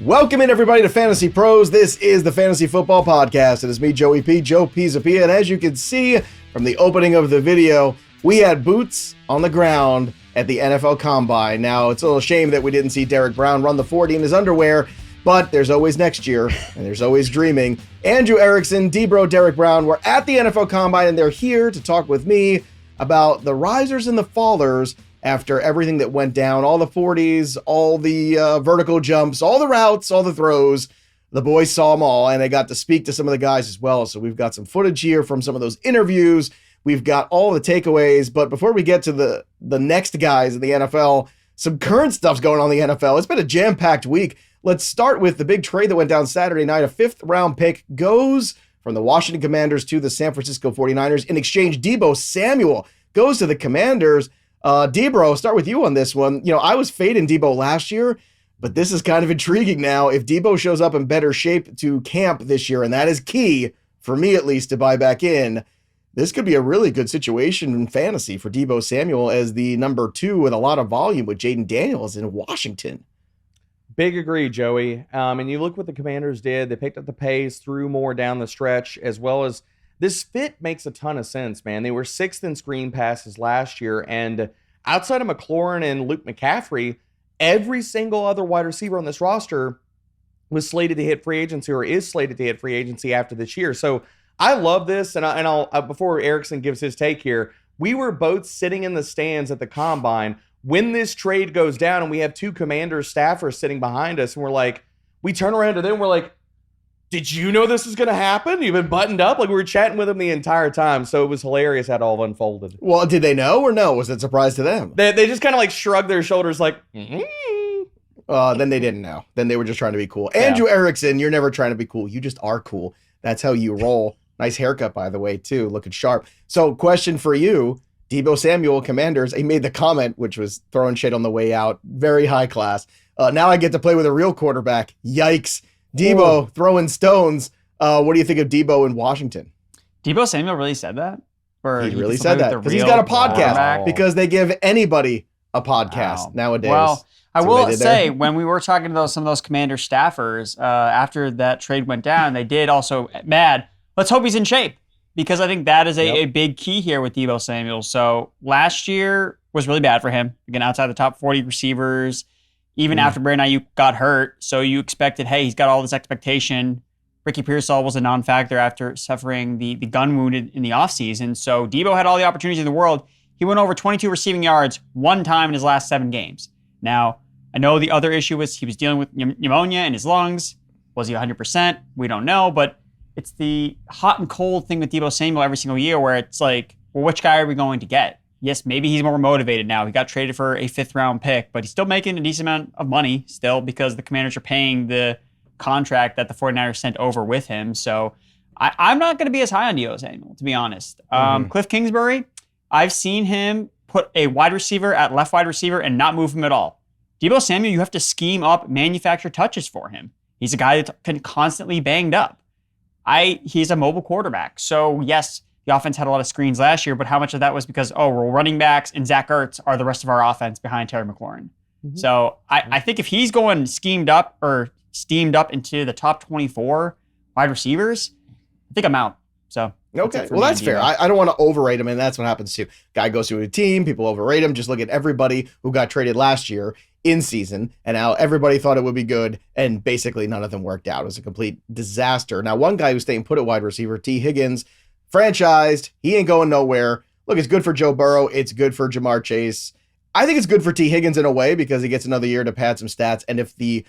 Welcome in, everybody, to Fantasy Pros. This is the Fantasy Football Podcast. It is me, Joe Pisapia, and as you can see from the opening of the video, we had boots on the ground at the NFL Combine. Now, it's a little shame that we didn't see Derek Brown run the 40 in his underwear, but there's always next year, and there's always dreaming. Andrew Erickson, Deebo, Derek Brown were at the NFL Combine, and they're here to talk with me about the risers and the fallers after everything that went down, all the 40s, all the vertical jumps, all the routes, all the throws. The boys saw them all, and they got to speak to some of the guys as well. So we've got some footage here from some of those interviews. We've got all the takeaways. But before we get to the next guys in the NFL, some current stuff's going on in the NFL. It's been a jam-packed week. Let's start with the big trade that went down Saturday night. A fifth-round pick goes from the Washington Commanders to the San Francisco 49ers. In exchange, Deebo Samuel goes to the Commanders. Deebo, start with you on this one. You know, I was fading Deebo last year, but this is kind of intriguing now. If Deebo shows up in better shape to camp this year, and that is key, for me at least, to buy back in, this could be a really good situation in fantasy for Deebo Samuel as the number 2 with a lot of volume with Jayden Daniels in Washington. Big agree, Joey. And you look what the Commanders did. They picked up the pace, threw more down the stretch, as well as this fit makes a ton of sense, man. They were 6th in screen passes last year, and outside of McLaurin and Luke McCaffrey, every single other wide receiver on this roster was slated to hit free agency or is slated to hit free agency after this year. So I love this, and I'll before Erickson gives his take here, we were both sitting in the stands at the Combine when this trade goes down, and we have 2 Commanders staffers sitting behind us, and we're like, we turn around to them, and we're like, did you know this is going to happen? You've been buttoned up? Like, we were chatting with them the entire time, so it was hilarious how it all unfolded. Well, did they know or no? Was it a surprise to them? They just kind of like shrugged their shoulders like, Then they didn't know. Then they were just trying to be cool. Yeah. Andrew Erickson, you're never trying to be cool. You just are cool. That's how you roll. Nice haircut, by the way, too. Looking sharp. So, question for you. Deebo Samuel, Commanders, he made the comment, which was throwing shit on the way out. Very high class. Now I get to play with a real quarterback. Yikes. Deebo throwing stones. What do you think of Deebo in Washington? Deebo Samuel really said that? Or he really said that because he's got a podcast because they give anybody a podcast nowadays. Well, I will say when we were talking to some of those Commander staffers after that trade went down, they did also let's hope he's in shape because I think that is a big key here with Deebo Samuel. So last year was really bad for him. Again, outside the top 40 receivers. Even after Brandon Ayuk got hurt, so you expected, hey, he's got all this expectation. Ricky Pearsall was a non-factor after suffering the gun wound in the offseason. So Deebo had all the opportunities in the world. He went over 22 receiving yards one time in his last 7 games. Now, I know the other issue was he was dealing with pneumonia in his lungs. Was he 100%? We don't know, but it's the hot and cold thing with Deebo Samuel every single year where it's like, well, which guy are we going to get? Yes, maybe he's more motivated now. He got traded for a 5th-round pick, but he's still making a decent amount of money still because the Commanders are paying the contract that the 49ers sent over with him. So I'm not going to be as high on Deebo Samuel, to be honest. Cliff Kingsbury, I've seen him put a wide receiver at left wide receiver and not move him at all. Deebo Samuel, you have to scheme up manufactured touches for him. He's a guy that can constantly banged up. He's a mobile quarterback. So, yes, the offense had a lot of screens last year, but how much of that was because, we're running backs and Zach Ertz are the rest of our offense behind Terry McLaurin. Mm-hmm. So I think if he's going steamed up into the top 24 wide receivers, I think I'm out. So okay, well, that's fair. I don't want to overrate him, and that's what happens too. Guy goes to a team, people overrate him. Just look at everybody who got traded last year in season, and now everybody thought it would be good, and basically none of them worked out. It was a complete disaster. Now, one guy who's staying put at wide receiver, T. Higgins, franchised. He ain't going nowhere. Look, it's good for Joe Burrow. It's good for Jamar Chase. I think it's good for T. Higgins in a way because he gets another year to pad some stats. And if the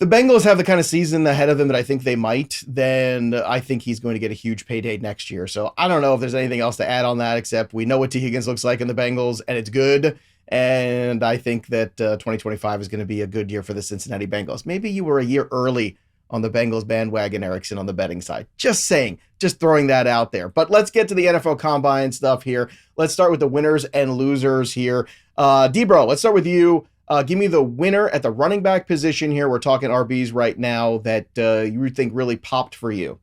Bengals have the kind of season ahead of them that I think they might, then I think he's going to get a huge payday next year. So I don't know if there's anything else to add on that except we know what T. Higgins looks like in the Bengals, and it's good. And I think that 2025 is going to be a good year for the Cincinnati Bengals. Maybe you were a year early on the Bengals bandwagon, Erickson, on the betting side. Just saying, just throwing that out there. But let's get to the NFL Combine stuff here. Let's start with the winners and losers here. Deebo, let's start with you. Give me the winner at the running back position here. We're talking RBs right now that you think really popped for you.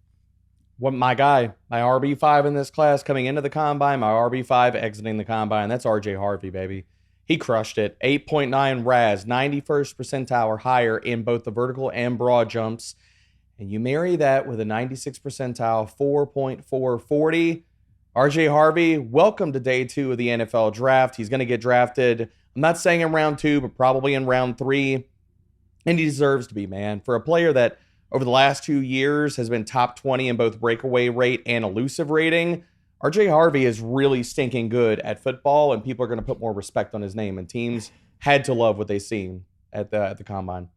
My guy, my RB5 in this class coming into the Combine, my RB5 exiting the Combine. That's RJ Harvey, baby. He crushed it. 8.9 RAS, 91st percentile or higher in both the vertical and broad jumps. And you marry that with a 96th percentile, 4.440. RJ Harvey, welcome to day 2 of the NFL draft. He's going to get drafted, I'm not saying in round 2, but probably in round 3. And he deserves to be, man. For a player that over the last 2 years has been top 20 in both breakaway rate and elusive rating, RJ Harvey is really stinking good at football, and people are going to put more respect on his name. And teams had to love what they seen at the combine.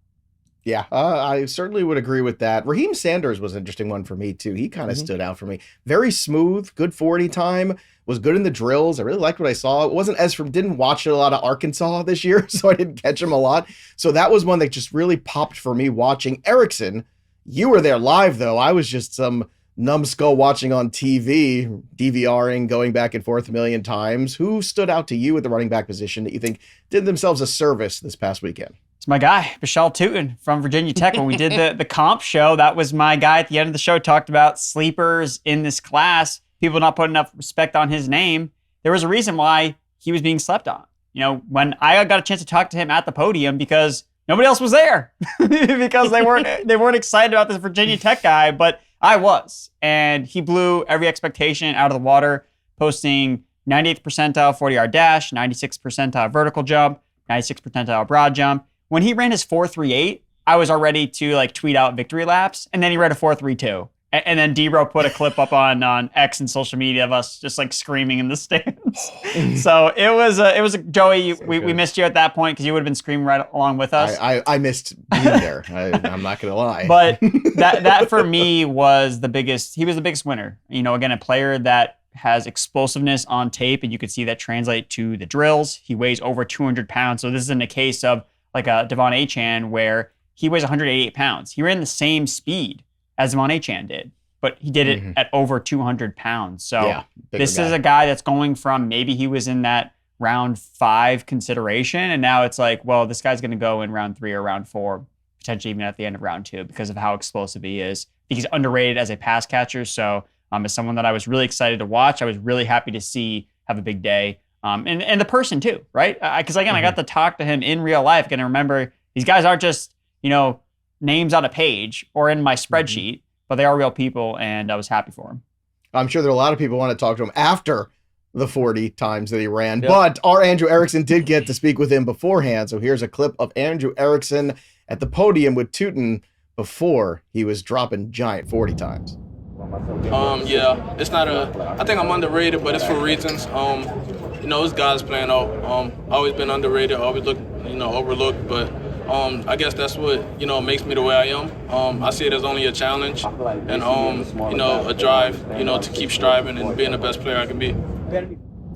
Yeah, I certainly would agree with that. Raheem Sanders was an interesting one for me, too. He kind of stood out for me. Very smooth, good 40 time, was good in the drills. I really liked what I saw. It wasn't didn't watch a lot of Arkansas this year, so I didn't catch him a lot. So that was one that just really popped for me watching. Erickson, you were there live, though. I was just some numbskull watching on TV, DVRing, going back and forth a million times. Who stood out to you at the running back position that you think did themselves a service this past weekend? It's my guy, Bhayshul Tuten from Virginia Tech. When we did the comp show, that was my guy at the end of the show, talked about sleepers in this class, people not putting enough respect on his name. There was a reason why he was being slept on. You know, when I got a chance to talk to him at the podium, because nobody else was there, because they weren't excited about this Virginia Tech guy, but I was. And he blew every expectation out of the water, posting 98th percentile 40-yard dash, 96th percentile vertical jump, 96th percentile broad jump. When he ran his 4.38, I was all ready to tweet out victory laps, and then he ran a 4.32. And then Deebo put a clip up on X and social media of us just screaming in the stands. So it was Joey. We missed you at that point because you would have been screaming right along with us. I missed being there. I'm not gonna lie. But that for me was the biggest. He was the biggest winner. You know, again, a player that has explosiveness on tape, and you could see that translate to the drills. He weighs over 200 pounds. So this isn't a case of like a Devon Achane where he weighs 188 pounds. He ran the same speed as Devon Achane did, but he did it at over 200 pounds. So yeah, this is a guy that's going from maybe he was in that round 5 consideration, and now it's like, well, this guy's going to go in round 3 or round 4, potentially even at the end of round 2 because of how explosive he is. I think he's underrated as a pass catcher. So as someone that I was really excited to watch, I was really happy to see have a big day. And the person too, right? Because again, I got to talk to him in real life. Again, remember, these guys aren't just, names on a page or in my spreadsheet, but they are real people, and I was happy for him. I'm sure there are a lot of people who want to talk to him after the 40 times that he ran, but our Andrew Erickson did get to speak with him beforehand. So here's a clip of Andrew Erickson at the podium with Tuten before he was dropping giant 40 times. Yeah, it's not I think I'm underrated, but it's for reasons. This guy's playing out. Always been underrated, always overlooked, but I guess that's what, makes me the way I am. I see it as only a challenge and, a drive, to keep striving and being the best player I can be.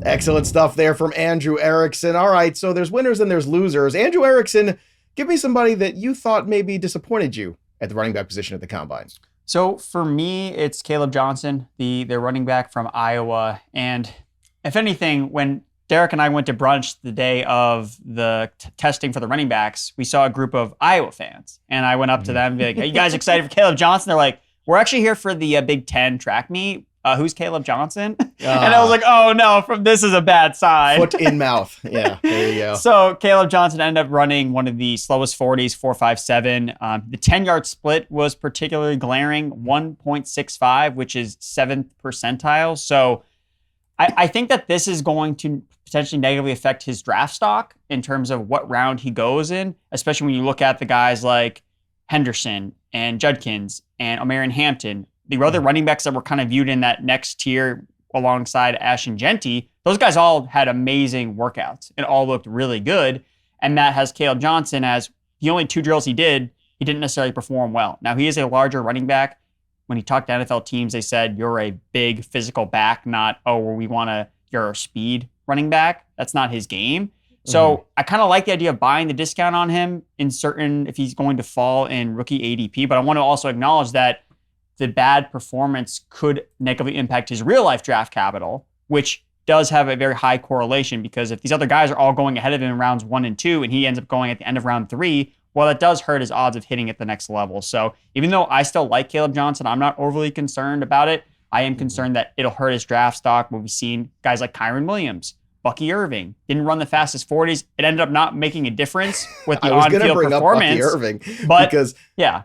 Excellent stuff there from Andrew Erickson. All right, so there's winners and there's losers. Andrew Erickson, give me somebody that you thought maybe disappointed you at the running back position at the Combine. So for me, it's Kaleb Johnson, the running back from Iowa. And if anything, when Derek and I went to brunch the day of the testing for the running backs, we saw a group of Iowa fans. And I went up to them and be like, "Are you guys excited for Kaleb Johnson?" They're like, "We're actually here for the Big Ten track meet. Who's Kaleb Johnson?" And I was like, "Oh no, this is a bad sign." Foot in mouth. Yeah, there you go. So Kaleb Johnson ended up running one of the slowest 40s, 4.57. The 10-yard split was particularly glaring, 1.65, which is 7th percentile. So I think that this is going to potentially negatively affect his draft stock in terms of what round he goes in, especially when you look at the guys like Henderson and Judkins and O'Marion Hampton, the other running backs that were kind of viewed in that next tier alongside Ashton Genty. Those guys all had amazing workouts and all looked really good. And that has Kaleb Johnson as the only 2 drills he didn't necessarily perform well. Now, he is a larger running back. When he talked to NFL teams, they said, you're a big physical back, not, you're a speed running back. That's not his game. So I kind of like the idea of buying the discount on him if he's going to fall in rookie ADP. But I want to also acknowledge that the bad performance could negatively impact his real life draft capital, which does have a very high correlation, because if these other guys are all going ahead of him in rounds 1 and 2 and he ends up going at the end of round 3, well, that does hurt his odds of hitting at the next level. So even though I still like Kaleb Johnson, I'm not overly concerned about it. I am concerned that it'll hurt his draft stock. We've seen guys like Kyron Williams Bucky Irving didn't run the fastest 40s. It ended up not making a difference with the I was going to on-field bring performance. up Bucky Irving but because yeah,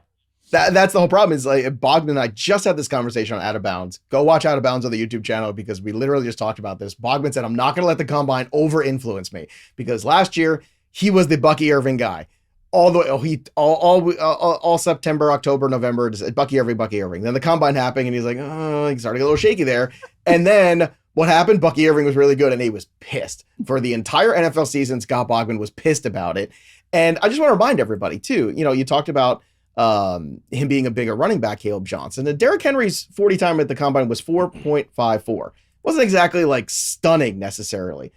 that's the whole problem. Is like Bogdan and I just had this conversation on Out of Bounds. Go watch Out of Bounds on the YouTube channel because we literally just talked about this. Bogdan said, I'm not going to let the combine over-influence me because last year he was the Bucky Irving guy. All September, October, November, just Bucky Irving. Then the combine happened and he's like, oh, he started to get a little shaky there. And then what happened? Bucky Irving was really good and he was pissed. For the entire NFL season, Scott Bogman was pissed about it. And I just want to remind everybody too, you talked about him being a bigger running back, Caleb Johnson. And Derrick Henry's 40 time at the combine was 4.54. Wasn't exactly like stunning necessarily.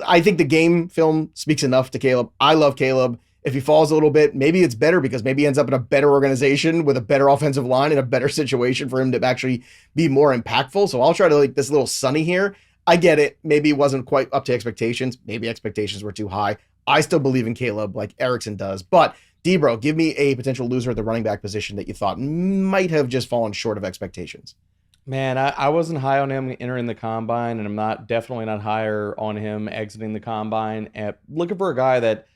I think the game film speaks enough to Caleb. I love Caleb. If he falls a little bit, maybe it's better because maybe he ends up in a better organization with a better offensive line in a better situation for him to actually be more impactful. So I'll try to like this little sunny here. I get it. Maybe it wasn't quite up to expectations. Maybe expectations were too high. I still believe in Caleb like Erickson does. But Deebo, give me a potential loser at the running back position that you thought might have just fallen short of expectations. Man, I wasn't high on him entering the combine, and I'm definitely not higher on him exiting the combine. Looking for a guy that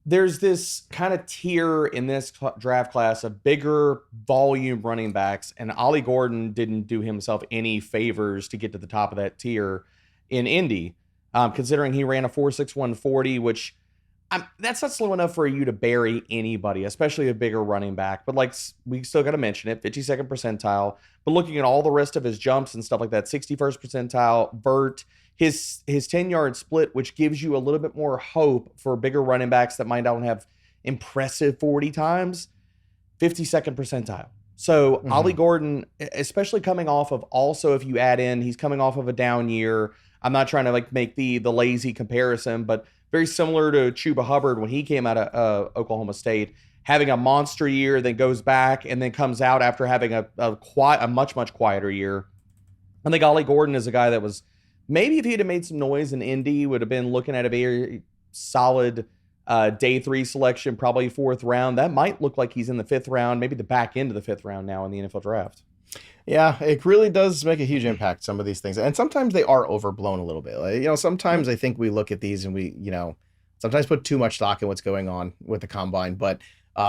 there's this kind of tier in this draft class of bigger volume running backs, and Ollie Gordon didn't do himself any favors to get to the top of that tier in Indy, considering he ran a 4.61 40, which that's not slow enough for you to bury anybody, especially a bigger running back. But like we still got to mention it, 52nd percentile. But looking at all the rest of his jumps and stuff like that, 61st percentile, vert, his 10-yard split, which gives you a little bit more hope for bigger running backs that might not have impressive 40 times, 52nd percentile. So Ollie Gordon, especially coming off of also, if you add in, he's coming off of a down year. I'm not trying to like make the lazy comparison, but very similar to Chuba Hubbard when he came out of Oklahoma State, having a monster year, then goes back and then comes out after having a much quieter year. I think Ollie Gordon is a guy that was maybe if he'd have made some noise in Indy, would have been looking at a very solid day 3 selection, probably 4th round. That might look like he's in the 5th round, maybe the back end of the 5th round now in the NFL draft. Yeah, it really does make a huge impact, some of these things. And sometimes they are overblown a little bit. Like, sometimes I think we look at these and we, sometimes put too much stock in what's going on with the combine. But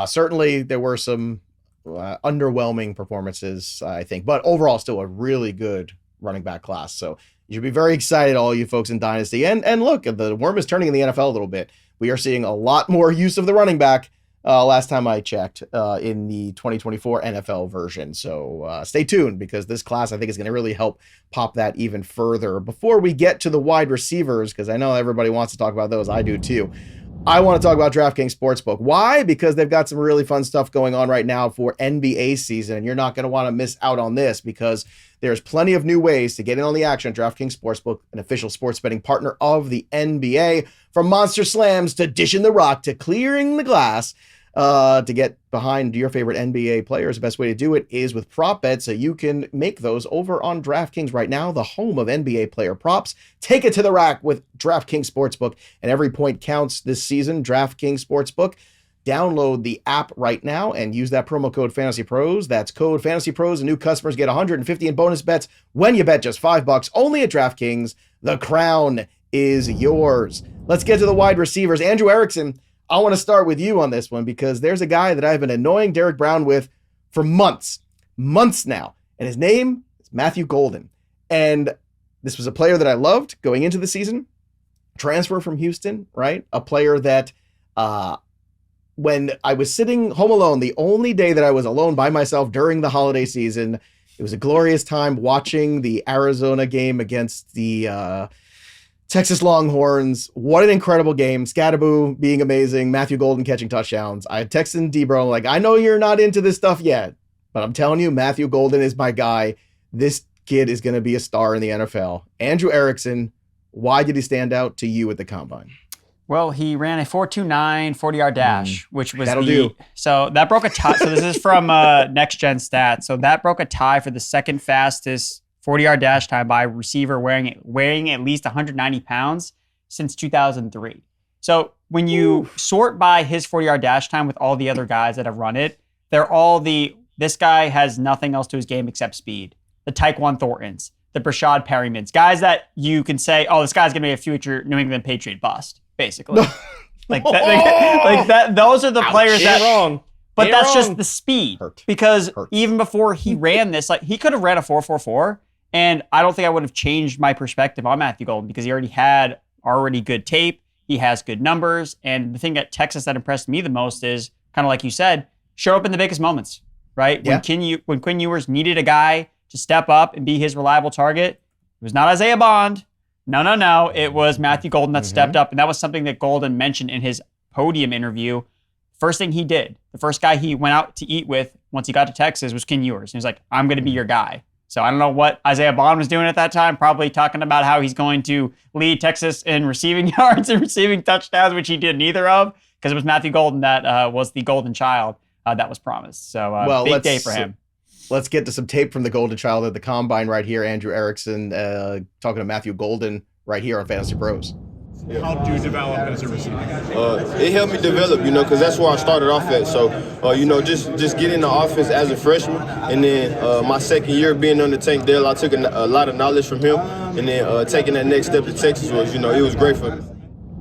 certainly there were some underwhelming performances, I think. But overall, still a really good running back class. So you should be very excited, all you folks in Dynasty. And look, the worm is turning in the NFL a little bit. We are seeing a lot more use of the running back last time I checked in the 2024 NFL version. So stay tuned because this class, I think, is going to really help pop that even further. Before we get to the wide receivers, because I know everybody wants to talk about those, I do too. I want to talk about DraftKings Sportsbook. Why? Because they've got some really fun stuff going on right now for NBA season, and you're not going to want to miss out on this because there's plenty of new ways to get in on the action at DraftKings Sportsbook, an official sports betting partner of the NBA. From monster slams to dishing the rock to clearing the glass, to get behind your favorite NBA players, the best way to do it is with prop bets, so you can make those over on DraftKings right now, the home of NBA player props. Take it to the rack with DraftKings Sportsbook, and every point counts this season. DraftKings Sportsbook. Download the app right now and use that promo code FantasyPros. That's code FantasyPros, and new customers get $150 in bonus bets when you bet just $5 only at DraftKings. The crown is yours. Let's get to the wide receivers. Andrew Erickson, I want to start with you on this one because there's a guy that I've been annoying Derek Brown with for months now, and his name is Matthew Golden. And this was a player that I loved going into the season, transfer from Houston, right? A player that when I was sitting home alone, the only day that I was alone by myself during the holiday season, it was a glorious time watching the Arizona game against the Texas Longhorns. What an incredible game. Scatterboo being amazing. Matthew Golden catching touchdowns. I texted Deebo, like, I know you're not into this stuff yet, but I'm telling you, Matthew Golden is my guy. This kid is going to be a star in the NFL. Andrew Erickson, why did he stand out to you at the Combine? Well, he ran a 4.29 40-yard dash, which was That'll do. So that broke a tie. So this is from Next Gen Stats. So that broke a tie for the second fastest 40-yard dash time by a receiver weighing at least 190 pounds since 2003. So when you sort by his 40-yard dash time with all the other guys that have run it, they're all this guy has nothing else to his game except speed. The Tyquan Thorntons, the Brashad Perrymans, guys that you can say, oh, this guy's going to be a future New England Patriot bust, basically. like that. Those are the players that wrong. But that's just the speed. Because even before he ran this, like he could have ran a 4.44, and I don't think I would have changed my perspective on Matthew Golden because he already had good tape. He has good numbers. And the thing at Texas that impressed me the most is, kind of like you said, show up in the biggest moments, right? Yeah. When Quinn Ewers needed a guy to step up and be his reliable target, it was not Isaiah Bond. No. It was Matthew Golden that stepped up. And that was something that Golden mentioned in his podium interview. First thing he did, the first guy he went out to eat with once he got to Texas was Quinn Ewers. He was like, I'm going to be your guy. So I don't know what Isaiah Bond was doing at that time, probably talking about how he's going to lead Texas in receiving yards and receiving touchdowns, which he did neither of, because it was Matthew Golden that was the golden child that was promised. So big day for him. Let's get to some tape from the golden child at the combine right here. Andrew Erickson talking to Matthew Golden right here on Fantasy Pros. How do you develop as a receiver? It helped me develop, because that's where I started off at. So, just getting the offense as a freshman, and then my second year being under Tank Dell, I took a lot of knowledge from him, and then taking that next step to Texas was, it was great for me.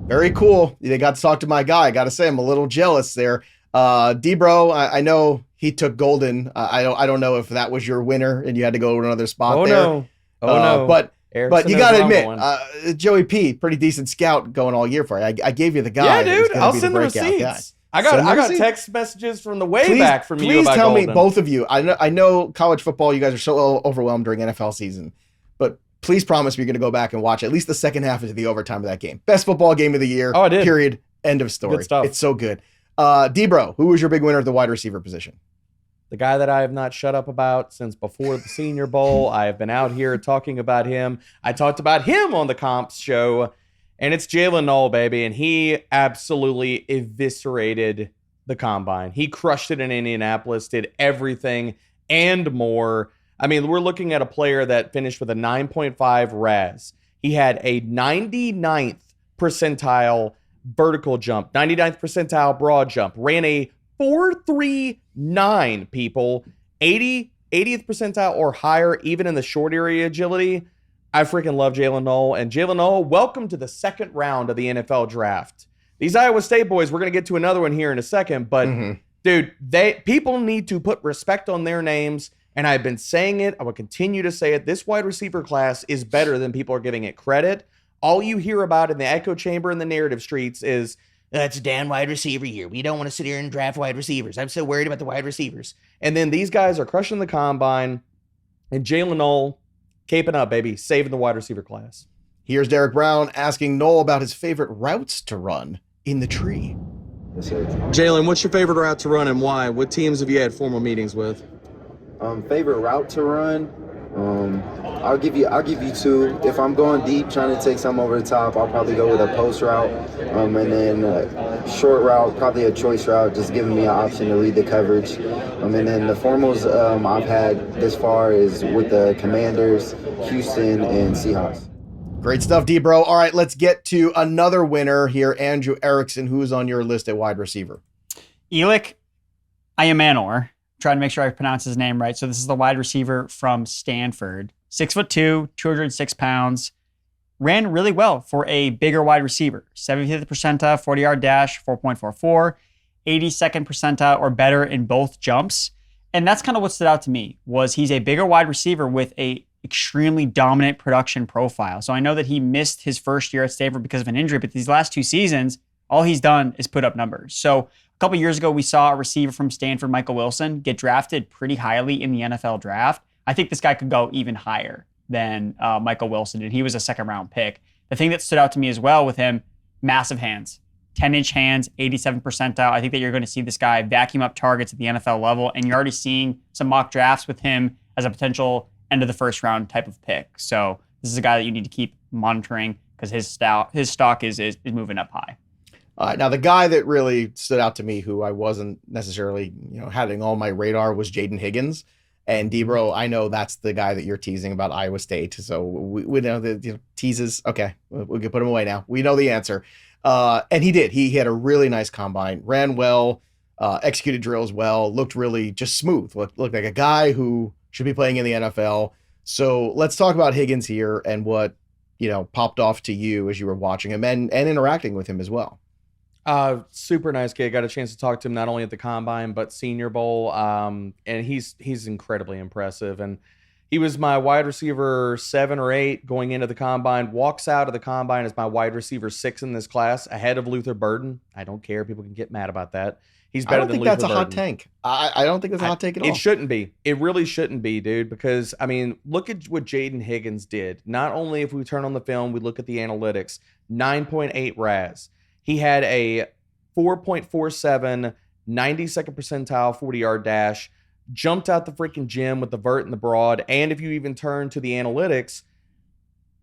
Very cool. They got to talk to my guy. I got to say, I'm a little jealous there. Deebo, I know he took Golden. I don't know if that was your winner and you had to go to another spot there. No. But Erickson you got to is admit, Joey P, pretty decent scout going all year for you. I gave you the guy. Yeah, dude. I'll send the receipts. Guy. I got text messages from the way back from you Please about tell Golden. me, both of you. I know college football, you guys are so overwhelmed during NFL season, but please promise me you're going to go back and watch at least the second half into the overtime of that game. Best football game of the year. Oh, I did. Period. End of story. Good stuff. It's so good. Deebo, who was your big winner at the wide receiver position? The guy that I have not shut up about since before the Senior Bowl. I have been out here talking about him. I talked about him on the Comps show, and it's Jaylin Noel, baby, and he absolutely eviscerated the combine. He crushed it in Indianapolis, did everything and more. I mean, we're looking at a player that finished with a 9.5 RAS. He had a 99th percentile vertical jump, 99th percentile broad jump, ran a 4.39, people, 80th percentile or higher, even in the short area agility. I freaking love Jaylin Noel. And Jaylin Noel, welcome to the second round of the NFL draft. These Iowa State boys, we're going to get to another one here in a second, but dude, people need to put respect on their names. And I've been saying it. I will continue to say it. This wide receiver class is better than people are giving it credit. All you hear about in the echo chamber and the narrative streets is, it's a damn wide receiver here. We don't want to sit here and draft wide receivers. I'm so worried about the wide receivers. And then these guys are crushing the combine. And Jaylin Noel, caping up, baby, saving the wide receiver class. Here's Derek Brown asking Noel about his favorite routes to run in the tree. Jaylin, what's your favorite route to run and why? What teams have you had formal meetings with? Favorite route to run? I'll give you two. If I'm going deep, trying to take some over the top, I'll probably go with a post route. And then short route, probably a choice route, just giving me an option to read the coverage. And then the formals I've had this far is with the Commanders, Houston, and Seahawks. Great stuff, D-Bro. All right, let's get to another winner here. Andrew Erickson, who's on your list at wide receiver? Elic Ayomanor. Trying to make sure I pronounce his name right. So this is the wide receiver from Stanford. 6'2", 206 pounds. Ran really well for a bigger wide receiver. 75th percentile, 40-yard dash, 4.44. 82nd percentile or better in both jumps. And that's kind of what stood out to me, was he's a bigger wide receiver with a extremely dominant production profile. So I know that he missed his first year at Stanford because of an injury, but these last two seasons, all he's done is put up numbers. So a couple years ago, we saw a receiver from Stanford, Michael Wilson, get drafted pretty highly in the NFL draft. I think this guy could go even higher than Michael Wilson did. He was a second-round pick. The thing that stood out to me as well with him, massive hands. 10-inch hands, 87th percentile. I think that you're going to see this guy vacuum up targets at the NFL level, and you're already seeing some mock drafts with him as a potential end-of-the-first-round type of pick. So this is a guy that you need to keep monitoring because his stock is moving up high. Now, the guy that really stood out to me, who I wasn't necessarily, having on my radar, was Jayden Higgins. And Deebo, I know that's the guy that you're teasing about Iowa State. So we know the teases. Okay, we can put him away now. We know the answer. And he did. He had a really nice combine, ran well, executed drills well, looked really just smooth. Looked like a guy who should be playing in the NFL. So let's talk about Higgins here and what, popped off to you as you were watching him and interacting with him as well. Super nice kid. Got a chance to talk to him not only at the Combine, but Senior Bowl. And he's incredibly impressive. And he was my wide receiver 7 or 8 going into the Combine, walks out of the Combine as my wide receiver 6 in this class, ahead of Luther Burden. I don't care. People can get mad about that. He's better than Luther Burden. I don't think that's a hot take. I don't think that's a hot take at all. It shouldn't be. It really shouldn't be, dude, because, look at what Jayden Higgins did. Not only if we turn on the film, we look at the analytics, 9.8 RAS. He had a 4.47, 92nd percentile 40-yard dash, jumped out the freaking gym with the vert and the broad, and if you even turn to the analytics,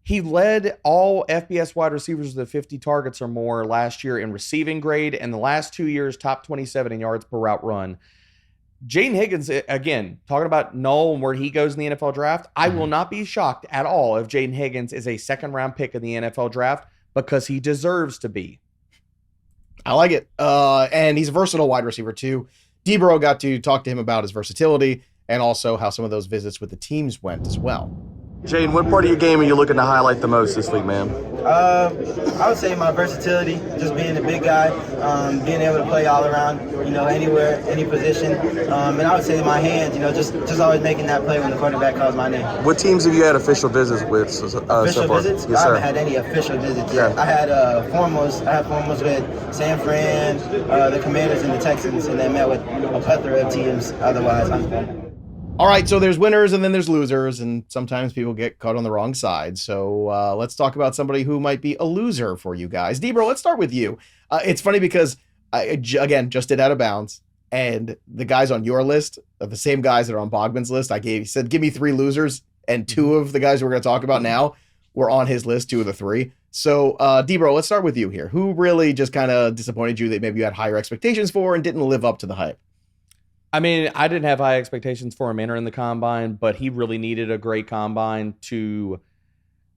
he led all FBS wide receivers with 50 targets or more last year in receiving grade, and the last 2 years, top 27 in yards per route run. Jayden Higgins, again, talking about Noel and where he goes in the NFL draft, I will not be shocked at all if Jayden Higgins is a second-round pick in the NFL draft because he deserves to be. I like it. And he's a versatile wide receiver, too. Deebo got to talk to him about his versatility and also how some of those visits with the teams went as well. Jayden, what part of your game are you looking to highlight the most this week, man? I would say my versatility, just being a big guy, being able to play all around, anywhere, any position. And I would say my hands, just always making that play when the quarterback calls my name. What teams have you had official visits with so far? Visits? Yes, I sir. haven't had any official visits yet. Okay. I had formals with San Fran, the Commanders, and the Texans, and then met with a plethora of teams. Otherwise, I'm All right, so there's winners and then there's losers, and sometimes people get caught on the wrong side. So let's talk about somebody who might be a loser for you guys. Deebo, let's start with you. It's funny because I, again, just did Out of Bounds, and the guys on your list are the same guys that are on Bogman's list. He said, give me 3 losers, and 2 of the guys we're going to talk about now were on his list, 2 of the 3. So, Deebo, let's start with you here. Who really just kind of disappointed you that maybe you had higher expectations for and didn't live up to the hype? I didn't have high expectations for him entering the Combine, but he really needed a great Combine to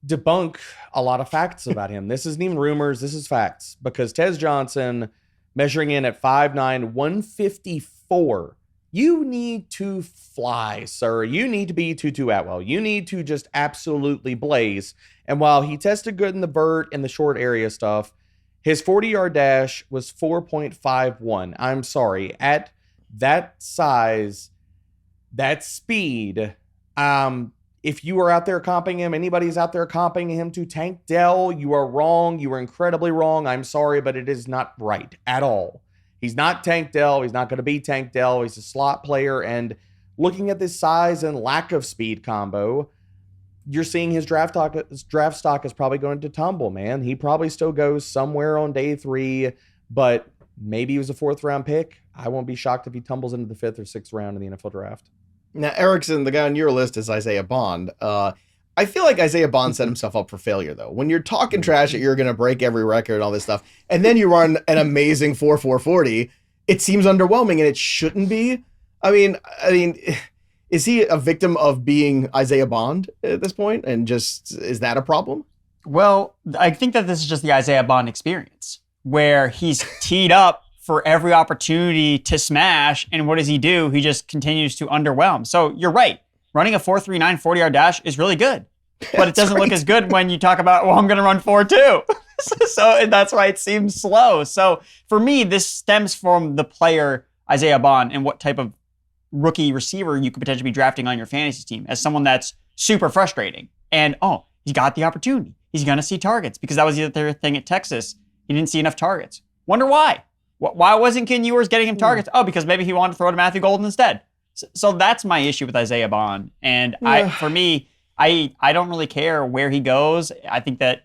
debunk a lot of facts about him. This isn't even rumors. This is facts. Because Tez Johnson, measuring in at 5'9", 154, you need to fly, sir. You need to be Tutu Atwell. You need to just absolutely blaze. And while he tested good in the vert and the short area stuff, his 40-yard dash was 4.51. I'm sorry. At that size, that speed, if you are out there comping him, anybody's out there comping him to Tank Dell, you are wrong. You are incredibly wrong. I'm sorry, but it is not right at all. He's not Tank Dell. He's not going to be Tank Dell. He's a slot player. And looking at this size and lack of speed combo, you're seeing his draft stock is probably going to tumble, man. He probably still goes somewhere on day 3, but maybe he was a 4th-round pick. I won't be shocked if he tumbles into the 5th or 6th round in the NFL draft. Now, Erickson, the guy on your list is Isaiah Bond. I feel like Isaiah Bond set himself up for failure, though. When you're talking trash that you're going to break every record and all this stuff, and then you run an amazing 4.40, it seems underwhelming, and it shouldn't be. I mean, is he a victim of being Isaiah Bond at this point? And just, is that a problem? Well, I think that this is just the Isaiah Bond experience, where he's teed up for every opportunity to smash, and what does he do? He just continues to underwhelm. So you're right. Running a 4.39 40-yard dash is really good, but it doesn't look as good when you talk about, I'm going to run 4.2. So that's why it seems slow. So for me, this stems from the player Isaiah Bond and what type of rookie receiver you could potentially be drafting on your fantasy team as someone that's super frustrating. And, he got the opportunity. He's going to see targets because that was the other thing at Texas. He didn't see enough targets. Wonder why? Why wasn't Ken Ewers getting him targets? Oh, because maybe he wanted to throw to Matthew Golden instead. So that's my issue with Isaiah Bond. And for me, I don't really care where he goes. I think that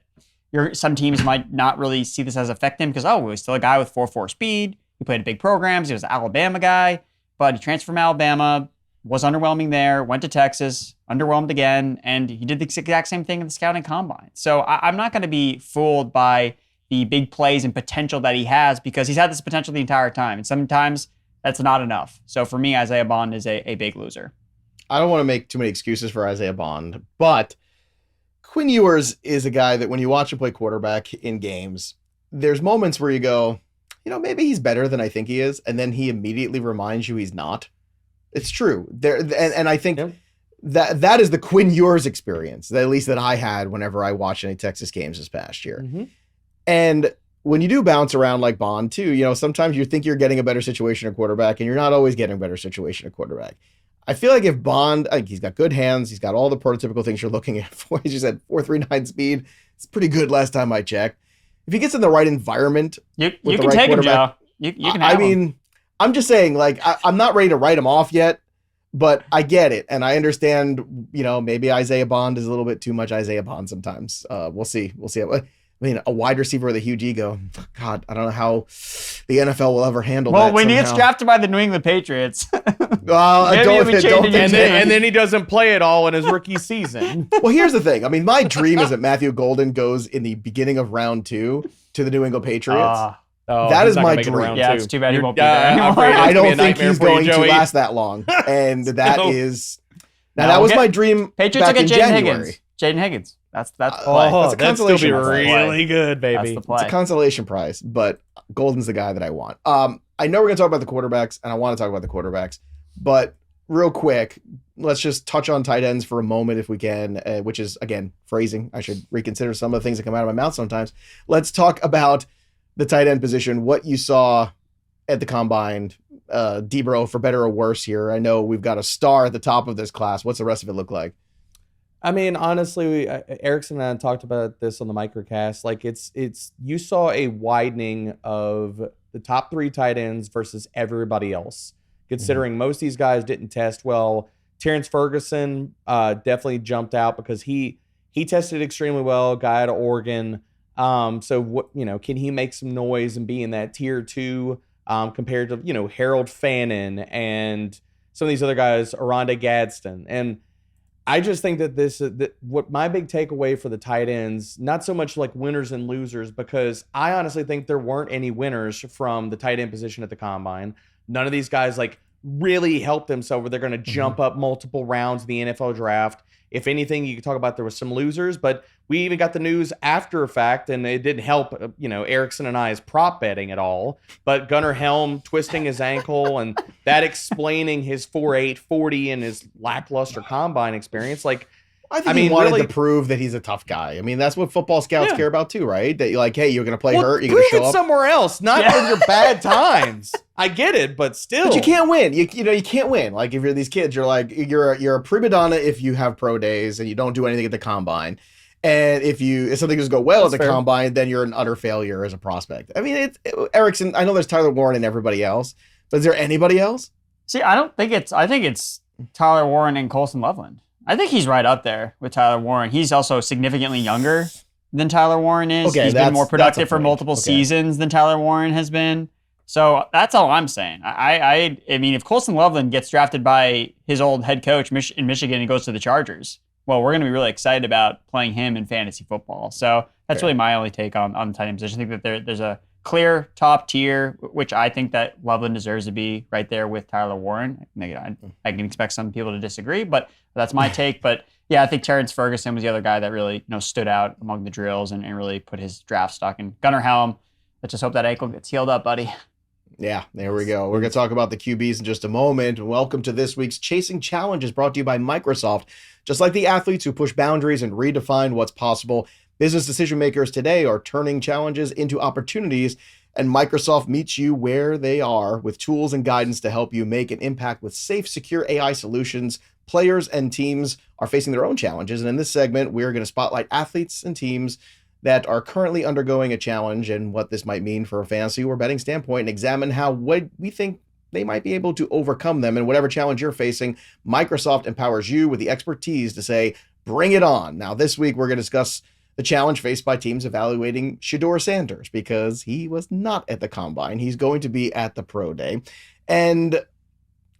some teams might not really see this as affecting him because, he's still a guy with 4.4 speed. He played in big programs. He was an Alabama guy, but he transferred from Alabama, was underwhelming there, went to Texas, underwhelmed again, and he did the exact same thing in the scouting combine. So I'm not going to be fooled by the big plays and potential that he has because he's had this potential the entire time. And sometimes that's not enough. So for me, Isaiah Bond is a big loser. I don't want to make too many excuses for Isaiah Bond, but Quinn Ewers is a guy that when you watch him play quarterback in games, there's moments where you go, maybe he's better than I think he is. And then he immediately reminds you he's not. It's true. And I think that is the Quinn Ewers experience, at least that I had whenever I watched any Texas games this past year. Mm-hmm. And when you do bounce around like Bond too, sometimes you think you're getting a better situation at quarterback, and you're not always getting a better situation at quarterback. I feel like if Bond, he's got good hands, he's got all the prototypical things you're looking at for. He just had 4.39 speed. It's pretty good last time I checked. If he gets in the right environment, you can take him, Joe. You can have him. I'm just saying, like, I'm not ready to write him off yet, but I get it. And I understand, maybe Isaiah Bond is a little bit too much Isaiah Bond sometimes. We'll see. A wide receiver with a huge ego. God, I don't know how the NFL will ever handle that. Well, when he gets drafted by the New England Patriots. Well, and then he doesn't play at all in his rookie season. Well, here's the thing. I mean, my dream is that Matthew Golden goes in the beginning of round 2 to the New England Patriots. That is my dream. Yeah, it's too bad he won't be there anymore. I don't think he's going to last that long. And that is... Now, that was my dream Patriots back will in get January. Jayden Higgins. That's the play. That's a consolation still be prize. really good, baby. That's the play. It's a consolation prize, but Golden's the guy that I want. I know we're going to talk about the quarterbacks, and I want to talk about the quarterbacks, but real quick, let's just touch on tight ends for a moment if we can, which is, again, phrasing. I should reconsider some of the things that come out of my mouth sometimes. Let's talk about the tight end position, what you saw at the combine, Deebo, for better or worse here. I know we've got a star at the top of this class. What's the rest of it look like? I mean, honestly, Erickson and I talked about this on the microcast. Like, it's you saw a widening of the top 3 tight ends versus everybody else, considering most of these guys didn't test well. Terrence Ferguson definitely jumped out because he tested extremely well, guy out of Oregon. So what, can he make some noise and be in that tier 2 compared to, Harold Fannin and some of these other guys, Aronde Gadsden. And I just think that what my big takeaway for the tight ends, not so much like winners and losers, because I honestly think there weren't any winners from the tight end position at the combine. None of these guys really helped themselves where they're going to jump up multiple rounds in the NFL draft. If anything, you could talk about there was some losers, but we even got the news after a fact, and it didn't help, Erickson and I's prop betting at all. But Gunnar Helm twisting his ankle and that explaining his 4.8 40 and his lackluster combine experience. I think he wanted to prove that he's a tough guy. I mean, that's what football scouts care about too, right? That you're like, hey, you're going to play hurt, you're going to show up. Prove it somewhere else, not in your bad times. I get it, but still. But you can't win. You can't win. Like, if you're these kids, you're like, you're a prima donna if you have pro days and you don't do anything at the combine. And if something doesn't go well at the combine, then you're an utter failure as a prospect. I mean, Erickson, I know there's Tyler Warren and everybody else, but is there anybody else? See, I think it's Tyler Warren and Colson Loveland. I think he's right up there with Tyler Warren. He's also significantly younger than Tyler Warren is. Okay, he's been more productive for multiple seasons than Tyler Warren has been. So that's all I'm saying. I mean, if Colson Loveland gets drafted by his old head coach in Michigan and goes to the Chargers, well, we're going to be really excited about playing him in fantasy football. So that's really my only take on the tight end position. I think that there's a clear top tier, which I think that Loveland deserves to be right there with Tyler Warren. I can expect some people to disagree, but that's my take. But yeah, I think Terrence Ferguson was the other guy that really stood out among the drills and really put his draft stock in. Gunnar Helm, let's just hope that ankle gets healed up, buddy. Yeah, there we go. We're going to talk about the QBs in just a moment. Welcome to this week's Chasing Challenges, brought to you by Microsoft. Just like the athletes who push boundaries and redefine what's possible, business decision makers today are turning challenges into opportunities, and Microsoft meets you where they are with tools and guidance to help you make an impact with safe, secure AI solutions. Players and teams are facing their own challenges, and in this segment, we're going to spotlight athletes and teams that are currently undergoing a challenge and what this might mean for a fantasy or betting standpoint, and examine how we think they might be able to overcome them. And whatever challenge you're facing, Microsoft empowers you with the expertise to say, bring it on. Now, this week, we're going to discuss the challenge faced by teams evaluating Shedeur Sanders, because he was not at the combine. He's going to be at the pro day. And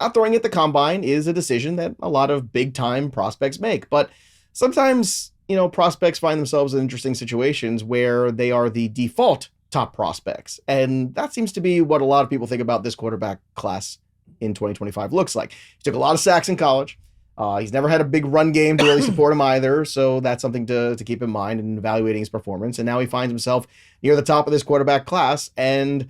not throwing at the combine is a decision that a lot of big time prospects make. But sometimes, prospects find themselves in interesting situations where they are the default top prospects. And that seems to be what a lot of people think about this quarterback class in 2025 looks like. He took a lot of sacks in college. He's never had a big run game to really support him either. So that's something to keep in mind in evaluating his performance. And now he finds himself near the top of this quarterback class. And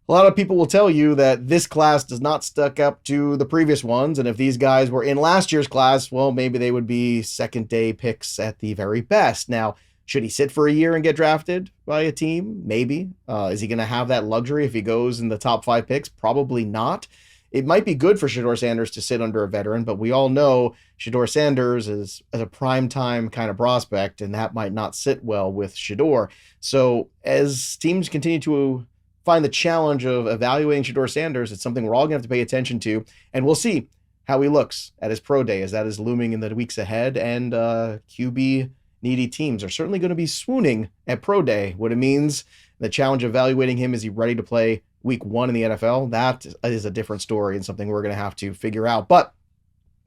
A lot of people will tell you that this class does not stack up to the previous ones, and if these guys were in last year's class, well, maybe they would be second-day picks at the very best. Now, should he sit for a year and get drafted by a team? Maybe. Is he going to have that luxury if he goes in the top 5 picks? Probably not. It might be good for Shedeur Sanders to sit under a veteran, but we all know Shedeur Sanders is a prime-time kind of prospect, and that might not sit well with Shedeur. So as teams continue to find the challenge of evaluating Shedeur Sanders, it's something we're all going to have to pay attention to, and we'll see how he looks at his pro day as that is looming in the weeks ahead, and QB-needy teams are certainly going to be swooning at pro day. What it means, the challenge of evaluating him, is he ready to play week 1 in the NFL? That is a different story and something we're going to have to figure out, but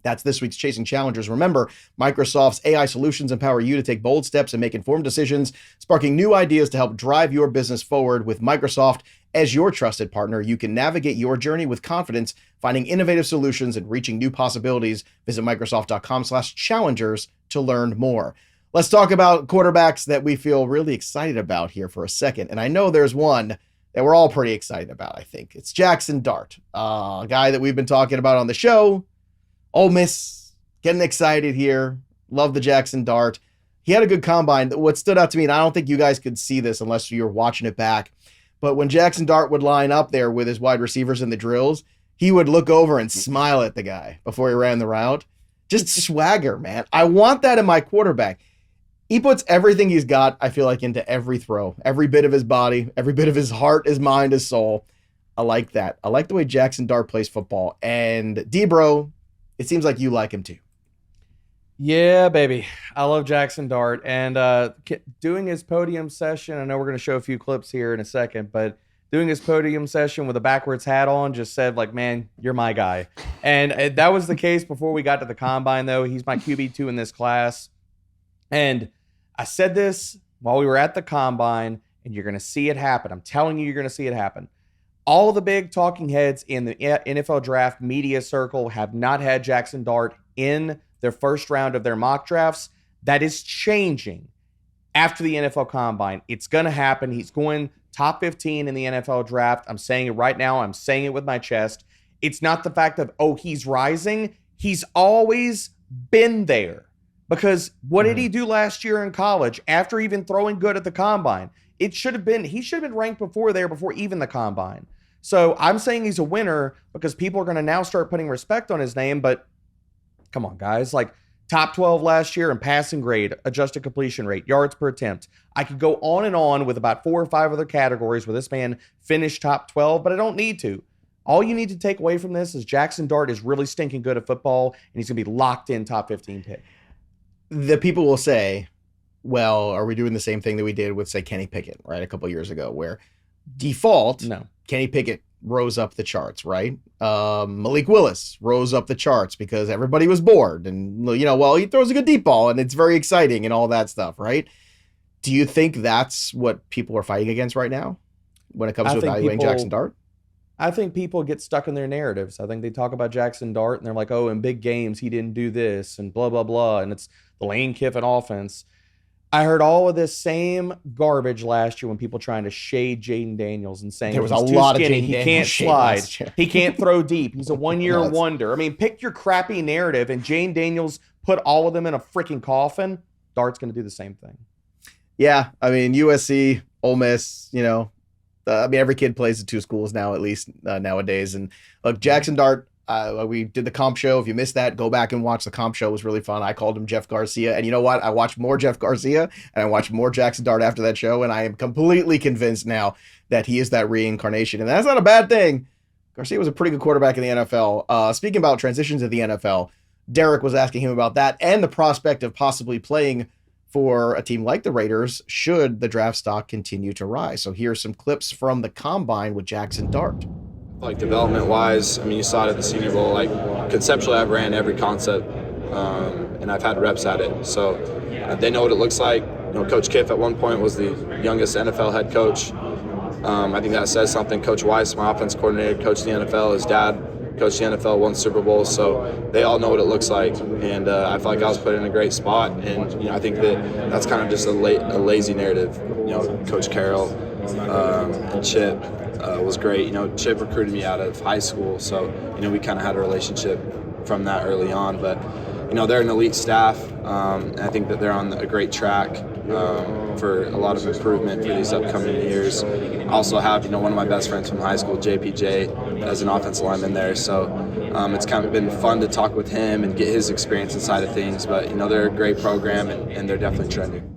that's this week's Chasing Challengers. Remember, Microsoft's AI solutions empower you to take bold steps and make informed decisions, sparking new ideas to help drive your business forward. With Microsoft as your trusted partner, you can navigate your journey with confidence, finding innovative solutions and reaching new possibilities. Visit Microsoft.com/challengers to learn more. Let's talk about quarterbacks that we feel really excited about here for a second. And I know there's one that we're all pretty excited about, I think. It's Jaxson Dart, a guy that we've been talking about on the show. Ole Miss, getting excited here. Love the Jaxson Dart. He had a good combine. What stood out to me, and I don't think you guys could see this unless you were watching it back, but when Jaxson Dart would line up there with his wide receivers in the drills, he would look over and smile at the guy before he ran the route. Just swagger, man. I want that in my quarterback. He puts everything he's got, I feel like, into every throw, every bit of his body, every bit of his heart, his mind, his soul. I like that. I like the way Jaxson Dart plays football. And Deebo, it seems like you like him too. Yeah, baby. I love Jaxson Dart. And doing his podium session, I know we're going to show a few clips here in a second, but doing his podium session with a backwards hat on just said, like, man, you're my guy. And that was the case before we got to the combine, though. He's my QB2 in this class. And I said this while we were at the combine, and you're going to see it happen. I'm telling you, you're going to see it happen. All the big talking heads in the NFL draft media circle have not had Jaxson Dart in their first round of their mock drafts. That is changing after the NFL Combine. It's going to happen. He's going top 15 in the NFL draft. I'm saying it right now. I'm saying it with my chest. It's not the fact of, oh, he's rising. He's always been there. Because what did he do last year in college after even throwing good at the Combine? He should have been ranked before even the Combine. So I'm saying he's a winner because people are going to now start putting respect on his name. But come on, guys, like top 12 last year in passing grade, adjusted completion rate, yards per attempt. I could go on and on with about 4 or 5 other categories where this man finished top 12, but I don't need to. All you need to take away from this is Jaxson Dart is really stinking good at football, and he's going to be locked in top 15 pick. The people will say, well, are we doing the same thing that we did with, say, Kenny Pickett, right, a couple of years ago, where default, no, Kenny Pickett rose up the charts, right? Malik Willis rose up the charts because everybody was bored, and, you know, well, he throws a good deep ball, and it's very exciting and all that stuff, right? Do you think that's what people are fighting against right now when it comes to evaluating Jaxson Dart? I think people get stuck in their narratives. I think they talk about Jaxson Dart, and they're like, oh, in big games, he didn't do this, and blah, blah, blah, and it's the Lane Kiffin offense. I heard all of this same garbage last year when people trying to shade Jayden Daniels and saying there was a lot of Jayden he Daniels can't slide, he can't throw deep, he's a one-year wonder. I mean, pick your crappy narrative, and Jayden Daniels put all of them in a freaking coffin. Dart's going to do the same thing. Yeah, I mean, USC, Ole Miss, you know, I mean, every kid plays at 2 schools now, at least nowadays. And look, Jaxson Dart, we did the comp show. If you missed that, go back and watch the comp show. It was really fun. I called him Jeff Garcia. And you know what? I watched more Jeff Garcia and I watched more Jaxson Dart after that show. And I am completely convinced now that he is that reincarnation. And that's not a bad thing. Garcia was a pretty good quarterback in the NFL. Speaking about transitions to the NFL, Derek was asking him about that and the prospect of possibly playing for a team like the Raiders should the draft stock continue to rise. So here's some clips from the Combine with Jaxson Dart. Like development-wise, I mean, you saw it at the Senior Bowl. Like conceptually, I've ran every concept, and I've had reps at it. So they know what it looks like. You know, Coach Kiff at one point was the youngest NFL head coach. I think that says something. Coach Weiss, my offense coordinator, coached the NFL. His dad coached the NFL, won Super Bowls, so they all know what it looks like. And I feel like I was put in a great spot. And you know, I think that's kind of just a lazy narrative. You know, Coach Carroll, Chip was great. You know, Chip recruited me out of high school, so, you know, we kind of had a relationship from that early on. But, you know, they're an elite staff, and I think that they're on a great track for a lot of improvement for these upcoming years. I also have, you know, one of my best friends from high school, JPJ, as an offensive lineman there. So it's kind of been fun to talk with him and get his experience inside of things. But, you know, they're a great program, and they're definitely trending.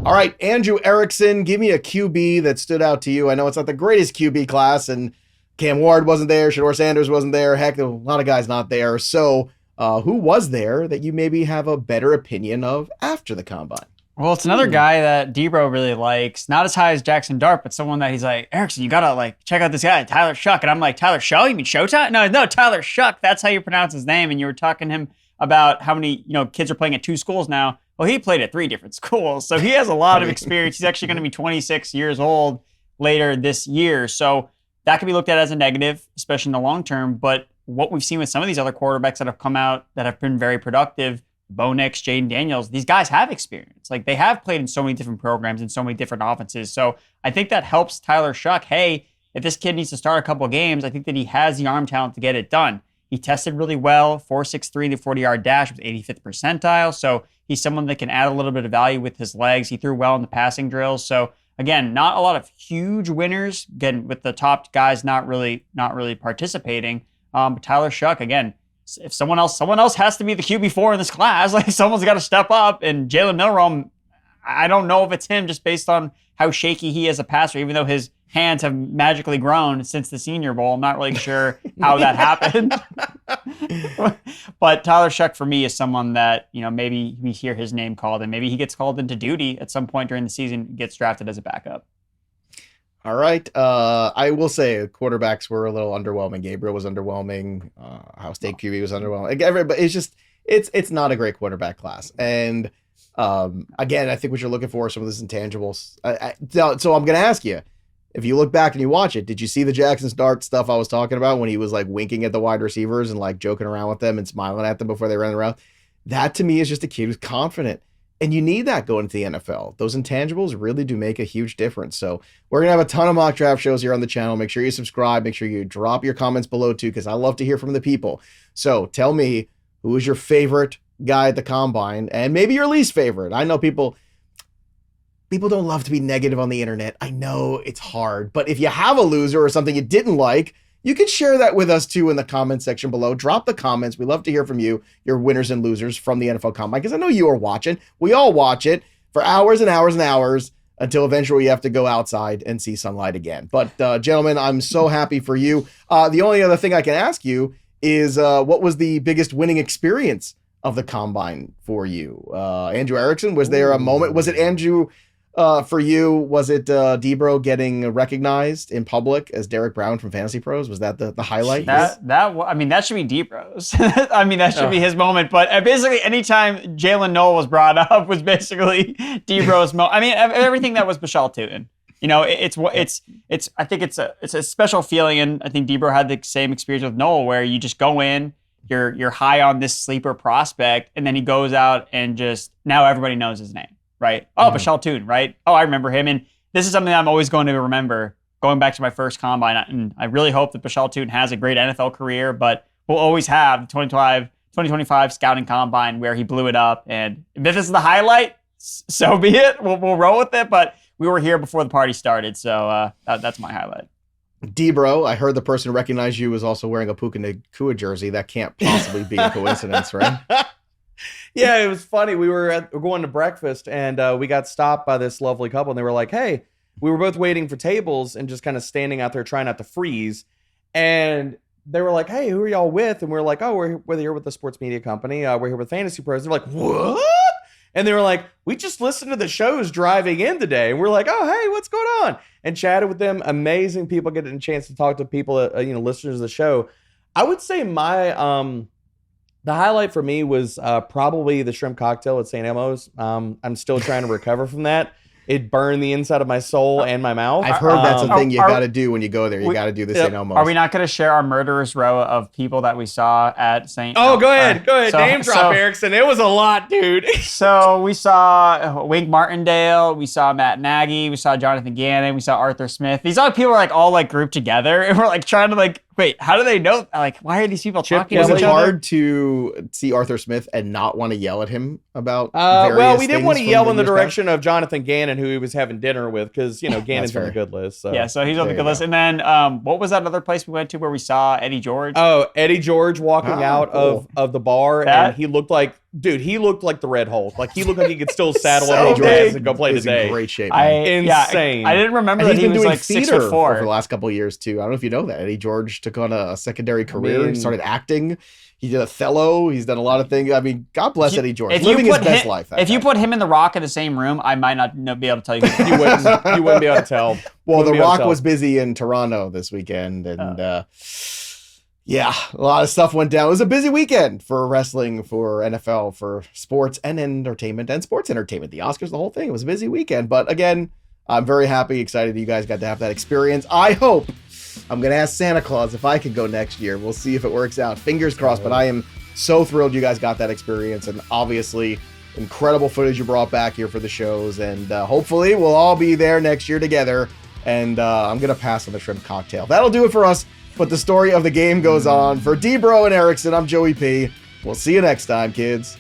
All right, Andrew Erickson, give me a QB that stood out to you. I know it's not the greatest QB class, and Cam Ward wasn't there, Shedeur Sanders wasn't there, heck, a lot of guys not there. So who was there that you maybe have a better opinion of after the combine? Well, it's another guy that Deebo really likes. Not as high as Jaxson Dart, but someone that he's like, Erickson, you gotta like check out this guy, Tyler Shough. And I'm like, Tyler Shough? You mean Showtime? No, Tyler Shough. That's how you pronounce his name. And you were talking to him about how many, you know, kids are playing at 2 schools now. Well, he played at 3 different schools, so he has a lot of experience. He's actually going to be 26 years old later this year, so that can be looked at as a negative, especially in the long term. But what we've seen with some of these other quarterbacks that have come out that have been very productive, Bo Nix, Jayden Daniels, these guys have experience. Like, they have played in so many different programs and so many different offenses. So I think that helps Tyler Shough. Hey, if this kid needs to start a couple of games, I think that he has the arm talent to get it done. He tested really well, 4.63 the 40-yard dash with 85th percentile. So he's someone that can add a little bit of value with his legs. He threw well in the passing drills. So again, not a lot of huge winners. Again, with the top guys not really participating. But Tyler Shough, again, if someone else has to be the QB4 in this class, like someone's got to step up. And Jalen Milroe, I don't know if it's him just based on how shaky he is a passer, even though his hands have magically grown since the Senior Bowl. I'm not really sure how that happened. But Tyler Shough for me is someone that, you know, maybe we hear his name called and maybe he gets called into duty at some point during the season, gets drafted as a backup. All right. I will say quarterbacks were a little underwhelming. Gabriel was underwhelming. Ohio State QB was underwhelming. But it's just, it's not a great quarterback class. And again, I think what you're looking for are some of these intangibles. So I'm going to ask you, if you look back and you watch it, did you see the Jaxson Dart stuff I was talking about when he was like winking at the wide receivers and like joking around with them and smiling at them before they ran around? That to me is just a kid who's confident. And you need that going into the NFL. Those intangibles really do make a huge difference. So we're going to have a ton of mock draft shows here on the channel. Make sure you subscribe. Make sure you drop your comments below too, because I love to hear from the people. So tell me, who is your favorite guy at the combine and maybe your least favorite? I know people don't love to be negative on the internet. I know it's hard, but if you have a loser or something you didn't like, you can share that with us too in the comment section below. Drop the comments. We love to hear from you, your winners and losers from the NFL Combine, because I know you are watching. We all watch it for hours and hours and hours until eventually you have to go outside and see sunlight again. But gentlemen, I'm so happy for you. The only other thing I can ask you is what was the biggest winning experience of the Combine for you? Andrew Erickson, was there a moment? Was it Andrew... for you, was it Deebo getting recognized in public as Derek Brown from FantasyPros? Was that the highlight? That should be Deebo's. I mean, that should be his moment. But basically, anytime Jaylin Noel was brought up was basically Deebo's moment. I mean, everything that was Bhayshul Tuten. You know, I think it's a special feeling, and I think Deebo had the same experience with Noel, where you just go in, you're high on this sleeper prospect, and then he goes out and just now everybody knows his name. Right? Oh, Bhayshul Tuten, right? Oh, I remember him. And this is something I'm always going to remember going back to my first combine. And I really hope that Bhayshul Tuten has a great NFL career, but we'll always have the 2025 scouting combine where he blew it up. And if this is the highlight, so be it. We'll roll with it. But we were here before the party started. So that's my highlight. Deebo, I heard the person who recognized you was also wearing a Puka Nacua jersey. That can't possibly be a coincidence, right? Yeah, it was funny. We were going to breakfast and we got stopped by this lovely couple and they were like, hey, we were both waiting for tables and just kind of standing out there trying not to freeze. And they were like, hey, who are y'all with? And we were like, oh, we're here with the sports media company. We're here with FantasyPros. They're like, what? And they were like, we just listened to the shows driving in today. And we're like, oh, hey, what's going on? And chatted with them. Amazing people, getting a chance to talk to people, listeners of the show. I would say the highlight for me was probably the shrimp cocktail at St. Elmo's. I'm still trying to recover from that. it burned the inside of my soul and my mouth. I've heard that's a thing you got to do when you go there. You got to do the St. Elmo's. Are we not going to share our murderous row of people that we saw at St. Oh, go ahead. Name drop, Erickson. It was a lot, dude. So we saw Wink Martindale. We saw Matt Nagy. We saw Jonathan Gannon. We saw Arthur Smith. These other people were like all like grouped together, and we're like trying to like, wait, how do they know? Like, why are these people talking to each other? Was it hard to see Arthur Smith and not want to yell at him about well, we didn't want to yell in the direction of Jonathan Gannon, who he was having dinner with, because, you know, Gannon's on the good list. So. Yeah, so he's on the good list. And then what was that other place we went to where we saw Eddie George? Oh, Eddie George walking out of the bar, and he looked like, dude, he looked like the Red Hulk. Like, he looked like he could still saddle up his ass and go play today. In great shape. Insane. I didn't remember that he was like 6'4" for the last couple of years too. I don't know if you know that Eddie George took on a secondary career. He started acting. He did Othello. He's done a lot of things. I mean, God bless Eddie George. Living his best life. If you put him and The Rock in the same room, I might not be able to tell you. You wouldn't be able to tell. Well, The Rock was busy in Toronto this weekend, and yeah, a lot of stuff went down. It was a busy weekend for wrestling, for NFL, for sports and entertainment, and sports entertainment. The Oscars, the whole thing. It was a busy weekend. But again, I'm very happy, excited that you guys got to have that experience. I hope, I'm going to ask Santa Claus if I can go next year. We'll see if it works out. Fingers crossed, but I am so thrilled you guys got that experience. And obviously, incredible footage you brought back here for the shows. And hopefully, we'll all be there next year together. And I'm going to pass on the shrimp cocktail. That'll do it for us. But the story of the game goes on. For Deebo and Erickson, I'm Joey P. We'll see you next time, kids.